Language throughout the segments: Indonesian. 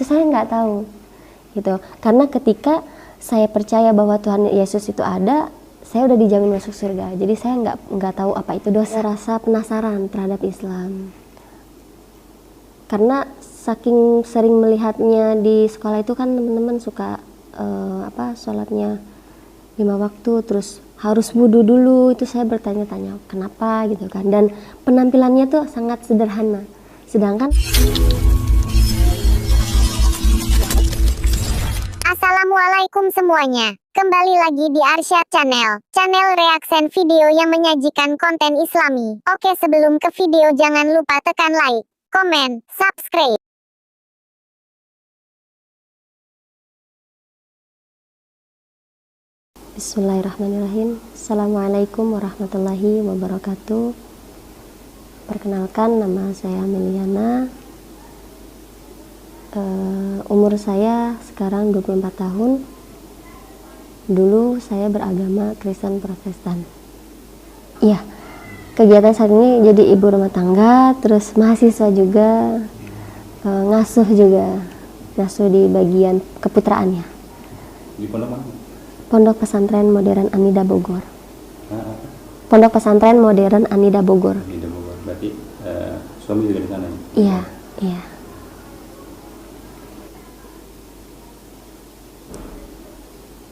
Itu saya nggak tahu gitu. Karena ketika saya percaya bahwa Tuhan Yesus itu ada, saya udah dijamin masuk surga. Jadi saya nggak tahu apa itu dosa. Rasa penasaran terhadap Islam. Karena saking sering melihatnya di sekolah itu kan teman-teman suka sholatnya 5 waktu, terus harus wudu dulu. Itu saya bertanya-tanya kenapa gitu kan. Dan penampilannya tuh sangat sederhana. Sedangkan Assalamualaikum semuanya. Kembali lagi di Arsyad Channel, channel reaction video yang menyajikan konten Islami. Oke, sebelum ke video jangan lupa tekan like, komen, subscribe. Bismillahirrahmanirrahim. Assalamualaikum warahmatullahi wabarakatuh. Perkenalkan, nama saya Meliana. Umur saya sekarang 24 tahun. Dulu saya beragama Kristen Protestan. Iya, kegiatan saat ini jadi ibu rumah tangga, terus mahasiswa juga, ngasuh di bagian keputraannya. Di pondok mana? Pondok Pesantren Modern Anida Bogor. Pondok Pesantren Modern Anida Bogor. Anida Bogor. Berarti suami juga di sana? Iya, iya.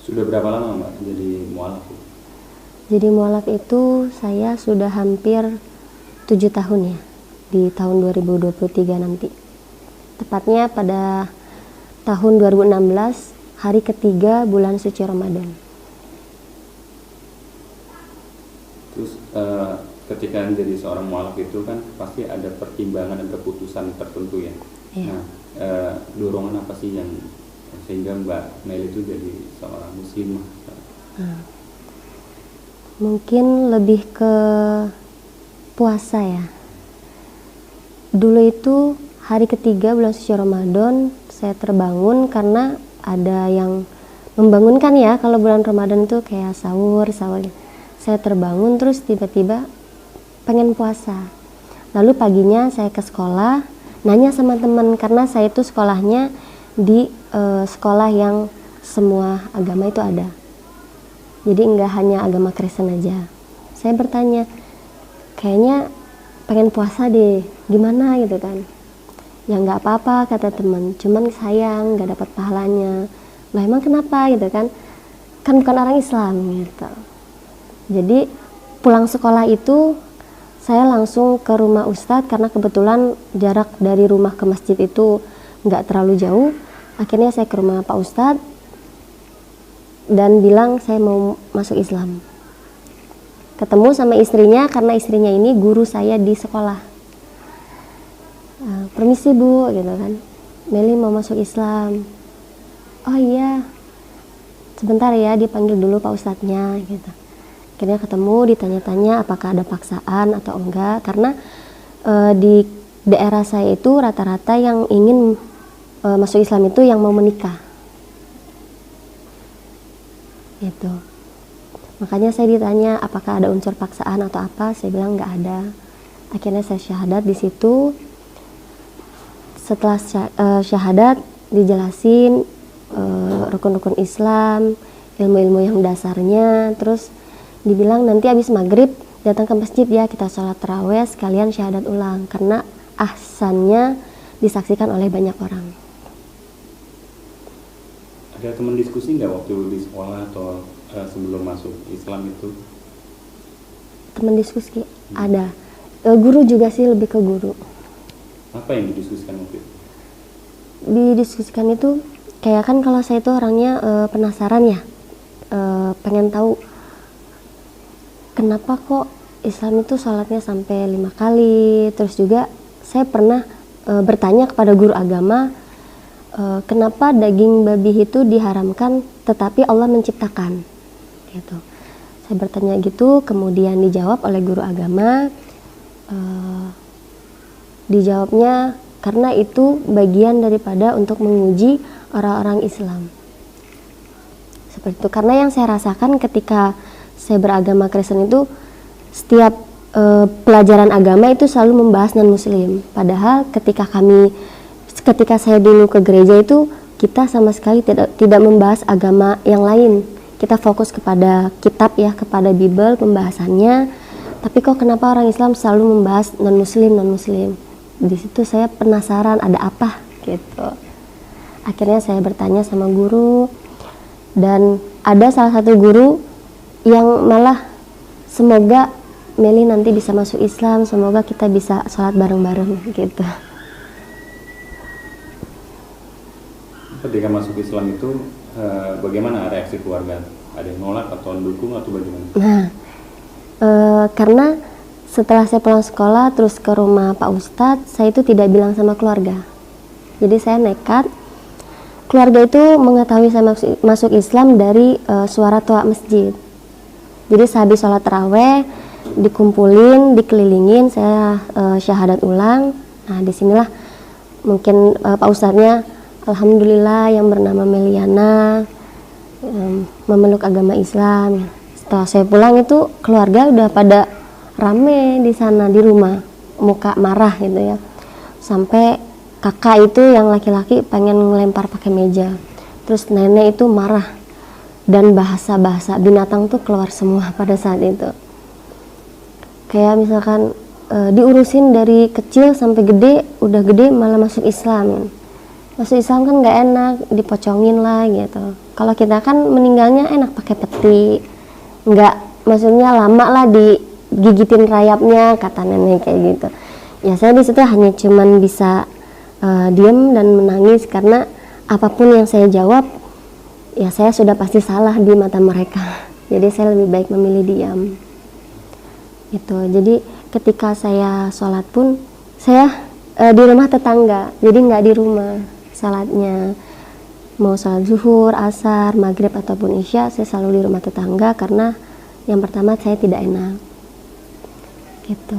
Sudah berapa lama Mbak jadi mualaf? Jadi mualaf itu saya sudah hampir 7 tahun ya, di tahun 2023 nanti. Tepatnya pada tahun 2016, hari ketiga bulan suci Ramadan. Terus ketika menjadi seorang mualaf itu kan pasti ada pertimbangan dan keputusan tertentu ya. Iya. Nah, dorongan apa sih yang sehingga Mbak Meli itu jadi seorang muslimah? Mungkin lebih ke puasa ya. Dulu itu hari ketiga bulan suci Ramadan saya terbangun karena ada yang membangunkan ya. Kalau bulan Ramadan itu kayak sahur. Saya terbangun terus tiba-tiba pengen puasa. Lalu paginya saya ke sekolah, nanya sama teman karena saya itu sekolahnya di sekolah yang semua agama itu ada. Jadi enggak hanya agama Kristen aja. Saya bertanya, kayaknya pengen puasa deh, gimana gitu kan. Ya nggak apa-apa kata teman, cuman sayang nggak dapat pahalanya. Lah emang kenapa gitu kan? Kan bukan orang Islam gitu. Jadi pulang sekolah itu saya langsung ke rumah Ustadz karena kebetulan jarak dari rumah ke masjid itu nggak terlalu jauh. Akhirnya saya ke rumah Pak Ustadz dan bilang saya mau masuk Islam. Ketemu sama istrinya karena istrinya ini guru saya di sekolah. Permisi Bu, gitu kan. Meli mau masuk Islam. Oh iya, sebentar ya, dipanggil dulu Pak Ustadznya, gitu. Akhirnya ketemu, ditanya-tanya apakah ada paksaan atau enggak. Karena di daerah saya itu rata-rata yang ingin masuk Islam itu yang mau menikah. Gitu. Makanya saya ditanya apakah ada unsur paksaan atau apa. Saya bilang nggak ada. Akhirnya saya syahadat di situ. Setelah syahadat dijelasin rukun-rukun Islam, ilmu-ilmu yang dasarnya, terus dibilang nanti habis maghrib datang ke masjid ya, kita sholat tarawih sekalian syahadat ulang karena ahsannya disaksikan oleh banyak orang. Ada teman diskusi nggak waktu di sekolah atau sebelum masuk Islam itu? Teman diskusi ada, guru juga sih, lebih ke guru. Apa yang didiskusikan waktu itu? Didiskusikan itu kayak kan kalau saya itu orangnya penasaran ya, pengen tahu kenapa kok Islam itu sholatnya sampai 5 kali. Terus juga saya pernah bertanya kepada guru agama, kenapa daging babi itu diharamkan tetapi Allah menciptakan gitu. Saya bertanya gitu, kemudian dijawab oleh guru agama. Dijawabnya karena itu bagian daripada untuk menguji orang-orang Islam. Seperti itu. Karena yang saya rasakan ketika saya beragama Kristen itu setiap pelajaran agama itu selalu membahas non-muslim. Padahal ketika kami ketika saya dulu ke gereja itu kita sama sekali tidak membahas agama yang lain. Kita fokus kepada kitab ya, kepada Bible pembahasannya. Tapi kok kenapa orang Islam selalu membahas non muslim? Di situ saya penasaran ada apa gitu. Akhirnya saya bertanya sama guru, dan ada salah satu guru yang malah semoga Meli nanti bisa masuk Islam, semoga kita bisa sholat bareng-bareng gitu. Ketika masuk Islam itu bagaimana reaksi keluarga? Ada yang nolak atau mendukung atau bagaimana? Nah, karena setelah saya pulang sekolah terus ke rumah Pak Ustadz, saya itu tidak bilang sama keluarga. Jadi saya nekat. Keluarga itu mengetahui saya masuk Islam dari suara toa masjid. Jadi sehabis sholat taraweh, dikumpulin, dikelilingin, saya syahadat ulang. Nah, disinilah mungkin Pak Ustadznya, alhamdulillah yang bernama Meliana memeluk agama Islam. Setelah saya pulang itu keluarga udah pada rame di sana di rumah, muka marah gitu ya. Sampai kakak itu yang laki-laki pengen ngelempar pakai meja. Terus nenek itu marah dan bahasa-bahasa binatang tuh keluar semua pada saat itu. Kayak misalkan diurusin dari kecil sampai gede, udah gede malah masuk Islam. Masuk Islam kan nggak enak, dipocongin lah gitu. Kalau kita kan meninggalnya enak pakai peti, nggak, maksudnya lama lah digigitin rayapnya, kata nenek kayak gitu. Ya saya di situ hanya cuman bisa diam dan menangis, karena apapun yang saya jawab, ya saya sudah pasti salah di mata mereka. Jadi saya lebih baik memilih diam. Gitu. Jadi ketika saya sholat pun saya di rumah tetangga, jadi nggak di rumah salatnya. Mau salat zuhur, asar, maghrib ataupun isya, saya selalu di rumah tetangga karena yang pertama saya tidak enak. Gitu.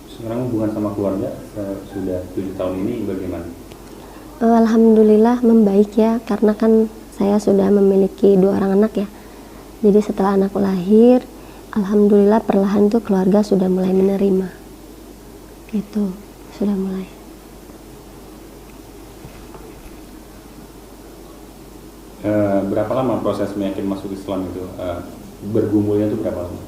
Sekarang hubungan sama keluarga sudah 7 tahun ini bagaimana? Alhamdulillah membaik ya, karena kan saya sudah memiliki 2 orang anak ya. Jadi setelah anak lahir, alhamdulillah perlahan tuh keluarga sudah mulai menerima. Gitu, sudah mulai. Berapa lama proses meyakin masuk Islam itu? Bergumulnya itu berapa lama?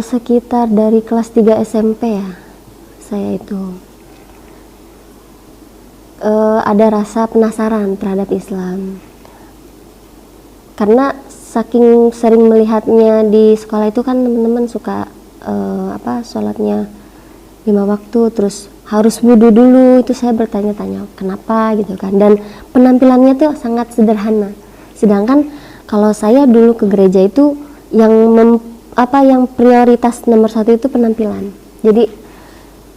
Sekitar dari kelas 3 SMP ya, saya itu ada rasa penasaran terhadap Islam. Karena saking sering melihatnya di sekolah itu kan teman-teman suka sholatnya 5 waktu, terus harus wudhu dulu. Itu saya bertanya-tanya kenapa gitu kan, dan penampilannya tuh sangat sederhana. Sedangkan kalau saya dulu ke gereja itu yang prioritas nomor 1 itu penampilan. Jadi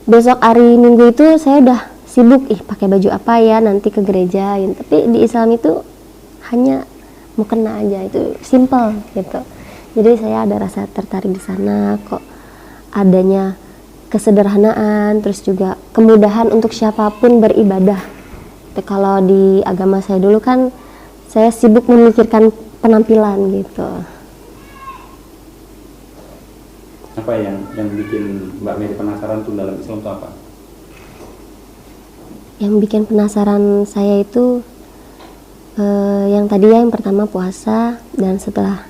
besok hari Minggu itu saya udah sibuk pakai baju apa ya nanti ke gereja gitu. Tapi di Islam itu hanya mau kena aja, itu simple gitu. Jadi saya ada rasa tertarik di sana, kok adanya kesederhanaan, terus juga kemudahan untuk siapapun beribadah. Tapi kalau di agama saya dulu kan saya sibuk memikirkan penampilan gitu. Apa yang bikin Mbak Meli penasaran tuh dalam Islam itu apa? Yang bikin penasaran saya itu yang tadi ya, yang pertama puasa, dan setelah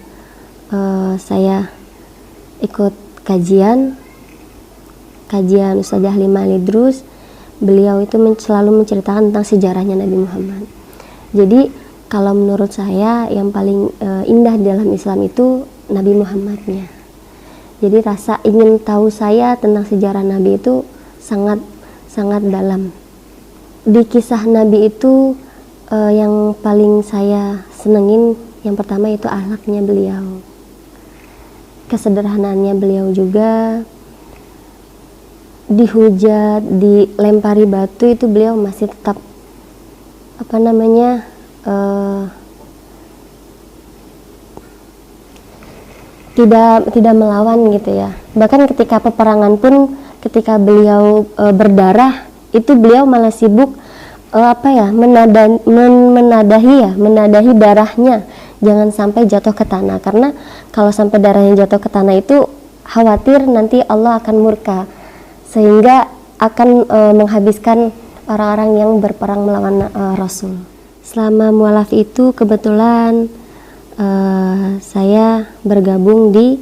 saya ikut kajian Ustazah Halimah Al-Idrus, beliau itu selalu menceritakan tentang sejarahnya Nabi Muhammad. Jadi kalau menurut saya yang paling indah di dalam Islam itu Nabi Muhammadnya. Jadi rasa ingin tahu saya tentang sejarah Nabi itu sangat dalam. Di kisah Nabi itu yang paling saya senengin yang pertama itu akhlaknya beliau, kesederhanaannya beliau juga. Dihujat, dilempari batu itu beliau masih tetap tidak melawan gitu ya. Bahkan ketika peperangan pun, ketika beliau berdarah itu beliau malah sibuk menadahi darahnya, jangan sampai jatuh ke tanah, karena kalau sampai darahnya jatuh ke tanah itu khawatir nanti Allah akan murka. sehingga akan menghabiskan orang-orang yang berperang melawan Rasul. Selama mualaf itu kebetulan saya bergabung di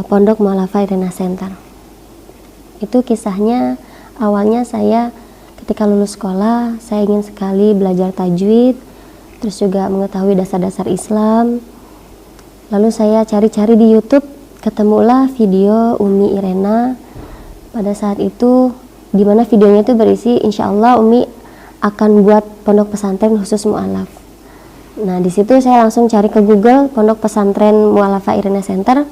Pondok Mu'alafah Irena Center. Itu kisahnya, awalnya saya ketika lulus sekolah, saya ingin sekali belajar tajwid, terus juga mengetahui dasar-dasar Islam. Lalu saya cari-cari di YouTube, ketemulah video Umi Irena. Pada saat itu, di mana videonya itu berisi, insya Allah Umi akan buat pondok pesantren khusus mu'alaf. Nah, di situ saya langsung cari ke Google Pondok Pesantren Mu'alafah Irena Center,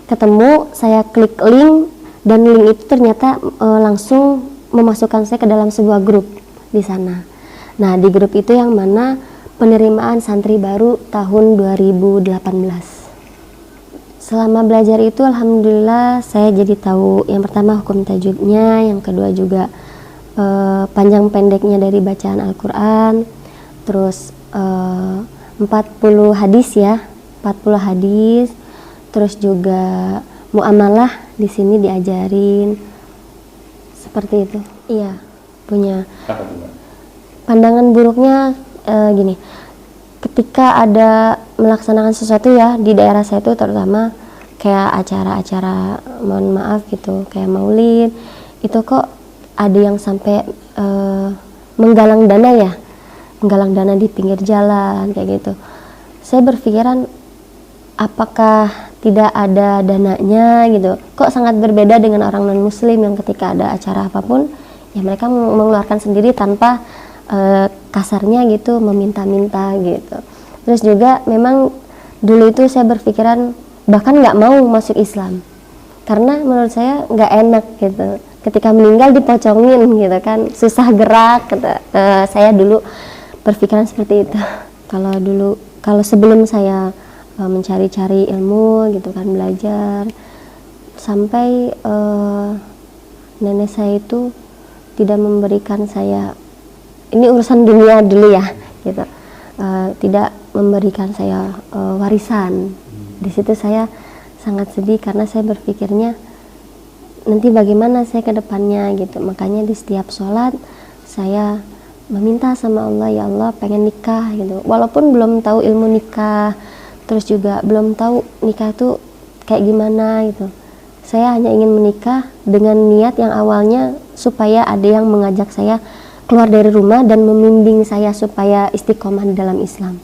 ketemu, saya klik link, dan link itu ternyata langsung memasukkan saya ke dalam sebuah grup di sana. Nah, di grup itu yang mana penerimaan santri baru tahun 2018. Selama belajar itu alhamdulillah saya jadi tahu yang pertama hukum tajwidnya, yang kedua juga panjang pendeknya dari bacaan Al-Quran, terus 40 hadis ya, 40 hadis, terus juga muamalah di sini diajarin seperti itu. Iya, punya. Pandangan buruknya gini, ketika ada melaksanakan sesuatu ya di daerah saya itu, terutama kayak acara-acara mohon maaf gitu, kayak maulid, itu kok ada yang sampai menggalang dana ya, menggalang dana di pinggir jalan kayak gitu. Saya berpikiran apakah tidak ada dananya gitu, kok sangat berbeda dengan orang non muslim yang ketika ada acara apapun ya mereka mengeluarkan sendiri tanpa kasarnya gitu meminta-minta gitu. Terus juga memang dulu itu saya berpikiran bahkan nggak mau masuk Islam karena menurut saya nggak enak gitu ketika meninggal dipocongin gitu kan, susah gerak gitu. Saya dulu berpikiran seperti itu. Kalau sebelum saya mencari-cari ilmu gitu kan, belajar sampai nenek saya itu tidak memberikan saya, ini urusan dunia dulu ya gitu, tidak memberikan saya warisan. Di situ saya sangat sedih karena saya berpikirnya nanti bagaimana saya ke depannya gitu. Makanya di setiap sholat saya meminta sama Allah, ya Allah pengen nikah gitu, walaupun belum tahu ilmu nikah, terus juga belum tahu nikah itu kayak gimana gitu. Saya hanya ingin menikah dengan niat yang awalnya supaya ada yang mengajak saya keluar dari rumah dan membimbing saya supaya istiqomah di dalam Islam.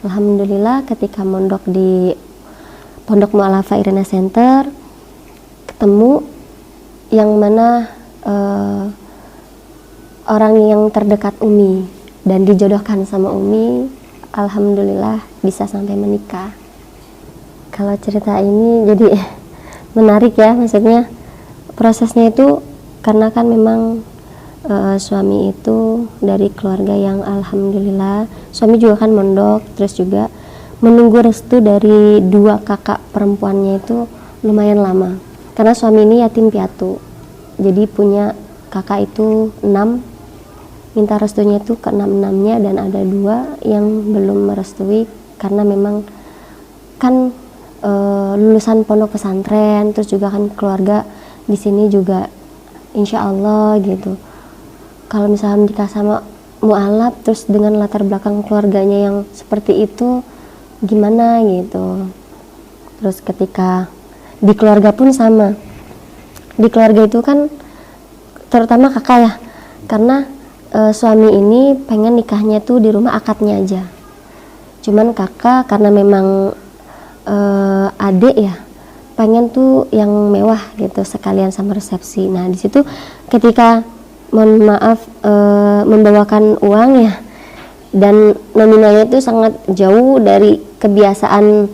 Alhamdulillah ketika mondok di Pondok Mu'alafah Irena Center, ketemu yang mana orang yang terdekat Umi dan dijodohkan sama Umi. Alhamdulillah bisa sampai menikah. Kalau cerita ini jadi menarik ya, maksudnya prosesnya itu karena kan memang suami itu dari keluarga yang alhamdulillah, suami juga kan mondok, terus juga menunggu restu dari dua kakak perempuannya itu lumayan lama karena suami ini yatim piatu, jadi punya kakak itu 6, minta restunya itu ke 6-6-nya, dan ada 2 yang belum merestui karena memang kan lulusan pondok pesantren, terus juga kan keluarga di sini juga insya Allah gitu. Kalau misalnya nikah sama mu'alaf terus dengan latar belakang keluarganya yang seperti itu gimana gitu. Terus ketika di keluarga pun sama, di keluarga itu kan terutama kakak ya, karena suami ini pengen nikahnya tuh di rumah akadnya aja, cuman kakak karena memang adik ya pengen tuh yang mewah gitu sekalian sama resepsi. Nah di situ ketika mohon maaf membawakan uang ya, dan nominalnya itu sangat jauh dari kebiasaan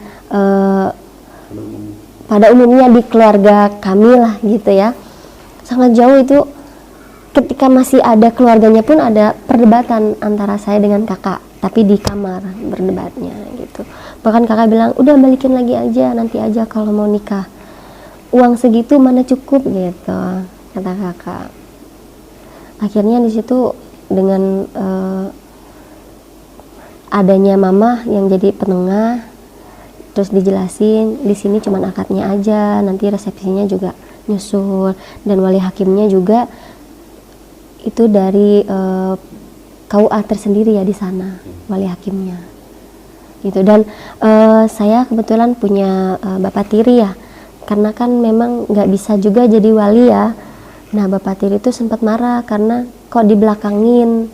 pada umumnya di keluarga kami lah gitu ya, sangat jauh. Itu ketika masih ada keluarganya pun ada perdebatan antara saya dengan kakak, tapi di kamar berdebatnya gitu. Bahkan kakak bilang udah balikin lagi aja, nanti aja kalau mau nikah, uang segitu mana cukup gitu kata kakak. Akhirnya di situ dengan adanya mama yang jadi penengah, terus dijelasin di sini cuman akadnya aja, nanti resepsinya juga nyusul, dan wali hakimnya juga itu dari KUA tersendiri ya di sana, wali hakimnya gitu. Dan saya kebetulan punya Bapak Tiri ya, karena kan memang nggak bisa juga jadi wali ya. Nah Bapak Tiri itu sempat marah karena kok dibelakangin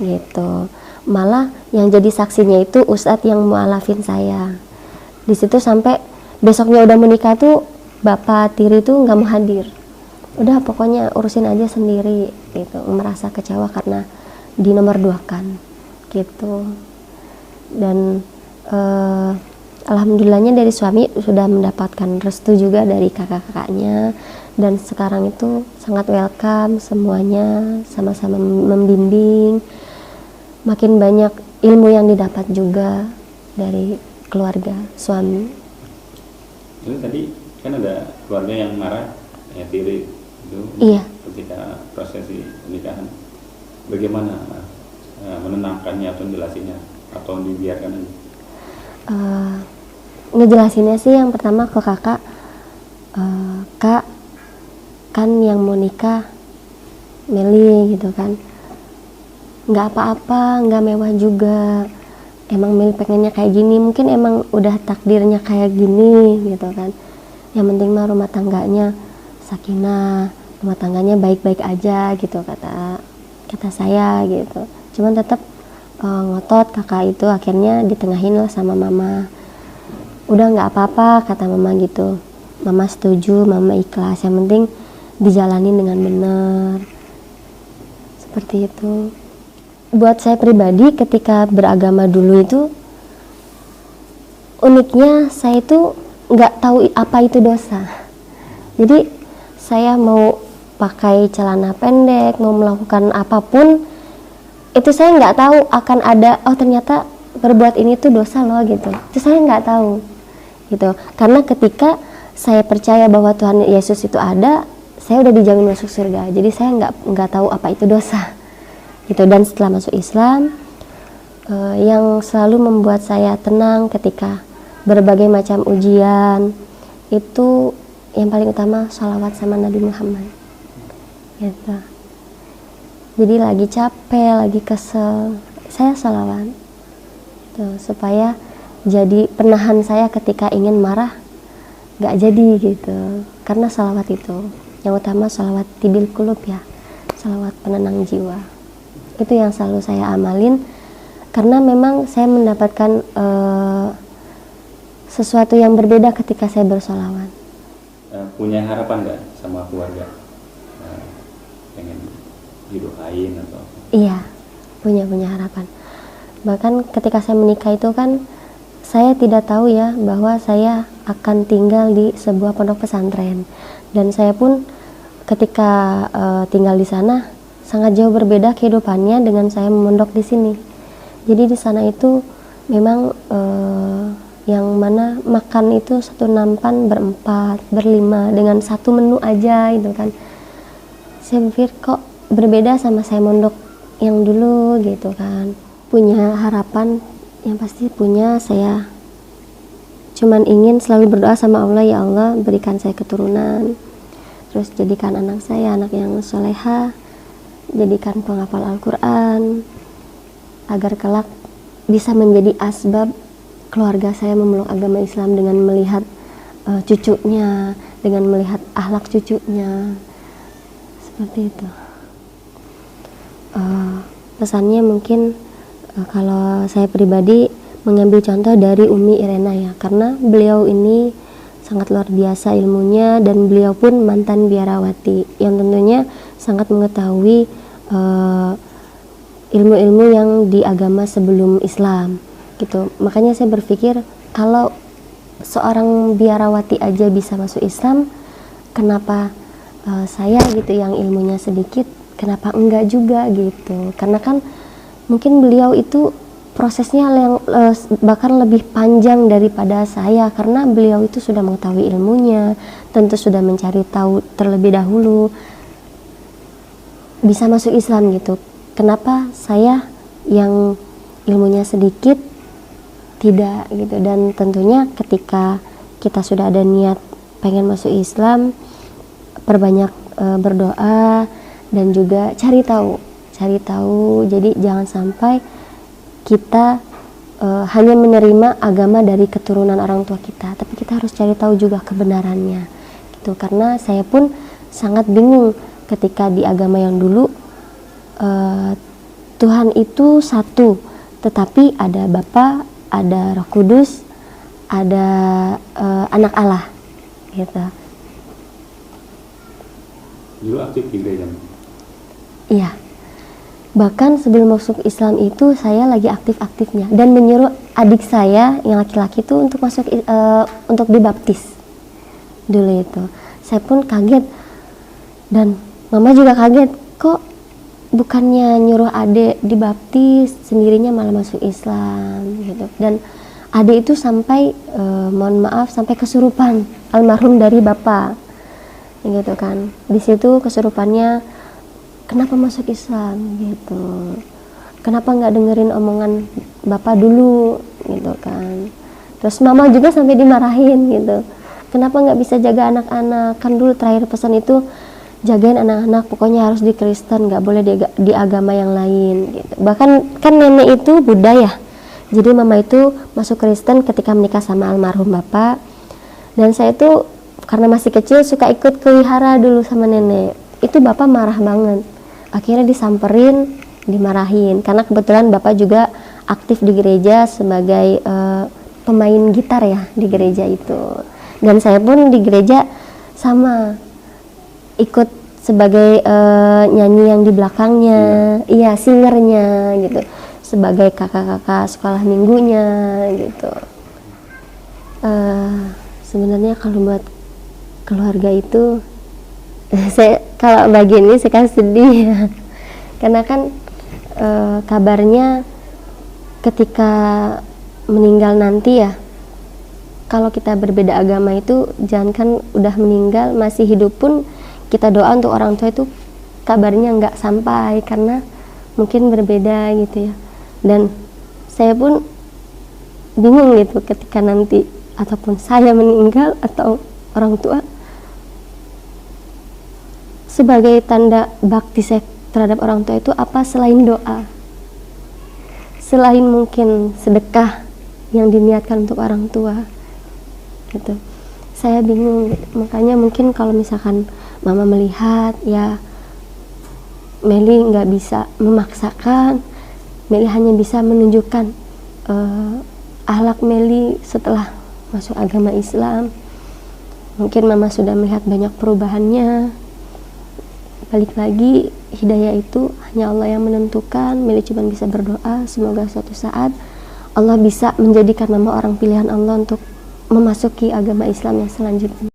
gitu, malah yang jadi saksinya itu Ustadz yang mualafin saya di situ. Sampai besoknya udah menikah tuh Bapak Tiri tuh nggak mau hadir, udah pokoknya urusin aja sendiri gitu, merasa kecewa karena di nomor 2 kan gitu. Dan alhamdulillahnya dari suami sudah mendapatkan restu juga dari kakak-kakaknya, dan sekarang itu sangat welcome semuanya, sama-sama membimbing, makin banyak ilmu yang didapat juga dari keluarga suami. Jadi tadi kan ada keluarga yang marah ya, Tiri itu Iya. ketika prosesi pernikahan, bagaimana menenangkannya atau menjelasinya atau dibiarkan aja? Ngejelasinnya sih yang pertama ke kakak, kak kan yang mau nikah Meli gitu kan, nggak apa-apa, nggak mewah juga, emang Meli pengennya kayak gini, mungkin emang udah takdirnya kayak gini gitu kan, yang penting mah rumah tangganya sakinah, rumah tangganya baik-baik aja gitu, kata saya gitu. Cuman tetap ngotot kakak itu, akhirnya ditengahin lah sama mama. Udah nggak apa-apa kata mama gitu, mama setuju, mama ikhlas, yang penting dijalanin dengan benar, seperti itu. Buat saya pribadi ketika beragama dulu itu uniknya saya itu nggak tahu apa itu dosa. Jadi saya mau pakai celana pendek, mau melakukan apapun itu saya nggak tahu akan ada, oh ternyata berbuat ini tuh dosa loh gitu. Itu saya nggak tahu gitu, karena ketika saya percaya bahwa Tuhan Yesus itu ada, saya udah dijamin masuk surga. Jadi saya nggak tahu apa itu dosa gitu. Dan setelah masuk Islam, yang selalu membuat saya tenang ketika berbagai macam ujian itu yang paling utama sholawat sama Nabi Muhammad gitu. Jadi lagi capek, lagi kesel, saya sholawat tuh, supaya jadi penahan saya ketika ingin marah, gak jadi gitu. Karena sholawat itu yang utama, sholawat tibil kulub ya, sholawat penenang jiwa. Itu yang selalu saya amalin, karena memang saya mendapatkan sesuatu yang berbeda ketika saya bersholawat. Punya harapan nggak sama keluarga? Pengen didoain atau? Iya, punya harapan. Bahkan ketika saya menikah itu kan saya tidak tahu ya bahwa saya akan tinggal di sebuah pondok pesantren, dan saya pun ketika tinggal di sana sangat jauh berbeda kehidupannya dengan saya memondok di sini. Jadi di sana itu memang yang mana makan itu satu nampan berempat, berlima dengan satu menu aja gitu kan. Saya berpikir kok berbeda sama saya mondok yang dulu gitu kan. Punya harapan, yang pasti punya, saya cuman ingin selalu berdoa sama Allah, ya Allah berikan saya keturunan, terus jadikan anak saya anak yang soleha, jadikan penghafal Al-Quran, agar kelak bisa menjadi asbab keluarga saya memeluk agama Islam dengan melihat cucunya, dengan melihat akhlak cucunya, seperti itu. Pesannya mungkin kalau saya pribadi mengambil contoh dari Umi Irena ya, karena beliau ini sangat luar biasa ilmunya, dan beliau pun mantan biarawati yang tentunya sangat mengetahui ilmu-ilmu yang di agama sebelum Islam gitu. Makanya saya berpikir kalau seorang biarawati aja bisa masuk Islam, kenapa saya gitu yang ilmunya sedikit, kenapa enggak juga gitu. Karena kan mungkin beliau itu prosesnya yang bahkan lebih panjang daripada saya, karena beliau itu sudah mengetahui ilmunya, tentu sudah mencari tahu terlebih dahulu, bisa masuk Islam gitu. Kenapa saya yang ilmunya sedikit tidak gitu. Dan tentunya ketika kita sudah ada niat pengen masuk Islam, perbanyak berdoa dan juga cari tahu. Jadi jangan sampai kita hanya menerima agama dari keturunan orang tua kita, tapi kita harus cari tahu juga kebenarannya gitu. Karena saya pun sangat bingung ketika di agama yang dulu Tuhan itu satu, tetapi ada Bapa, ada Roh Kudus, ada anak Allah gitu. Dulu aktif di gereja? Iya. Bahkan sebelum masuk Islam itu saya lagi aktif-aktifnya dan menyuruh adik saya yang laki-laki itu untuk masuk untuk dibaptis. Dulu itu saya pun kaget dan mama juga kaget, kok bukannya nyuruh adik dibaptis sendirinya malah masuk Islam gitu. Dan adik itu sampai mohon maaf sampai kesurupan, almarhum dari bapak gitu kan. Di situ kesurupannya, kenapa masuk Islam gitu, kenapa nggak dengerin omongan bapak dulu gitu kan. Terus mama juga sampai dimarahin gitu, kenapa nggak bisa jaga anak-anak, kan dulu terakhir pesan itu jagain anak-anak, pokoknya harus di Kristen, nggak boleh di agama yang lain gitu. Bahkan kan nenek itu Buddha ya, jadi mama itu masuk Kristen ketika menikah sama almarhum bapak. Dan saya itu karena masih kecil suka ikut ke wihara dulu sama nenek. Itu bapak marah banget, akhirnya disamperin, dimarahin, karena kebetulan bapak juga aktif di gereja sebagai pemain gitar ya di gereja itu. Dan saya pun di gereja sama ikut sebagai nyanyi yang di belakangnya, iya singernya gitu, sebagai kakak-kakak sekolah minggunya gitu. Sebenarnya kalau buat keluarga itu saya kalau bagian ini saya sedih ya. Karena kan kabarnya ketika meninggal nanti ya, kalau kita berbeda agama itu jangankan udah meninggal, masih hidup pun kita doa untuk orang tua itu kabarnya nggak sampai karena mungkin berbeda gitu ya. Dan saya pun bingung gitu ketika nanti ataupun saya meninggal atau orang tua, sebagai tanda bakti saya terhadap orang tua itu apa selain doa, selain mungkin sedekah yang diniatkan untuk orang tua gitu. Saya bingung gitu. Makanya mungkin kalau misalkan mama melihat ya Meli nggak bisa memaksakan, Meli hanya bisa menunjukkan akhlak Meli setelah masuk agama Islam. Mungkin mama sudah melihat banyak perubahannya. Balik lagi, hidayah itu hanya Allah yang menentukan. Meli cuma bisa berdoa semoga suatu saat Allah bisa menjadikan mama orang pilihan Allah untuk memasuki agama Islam yang selanjutnya.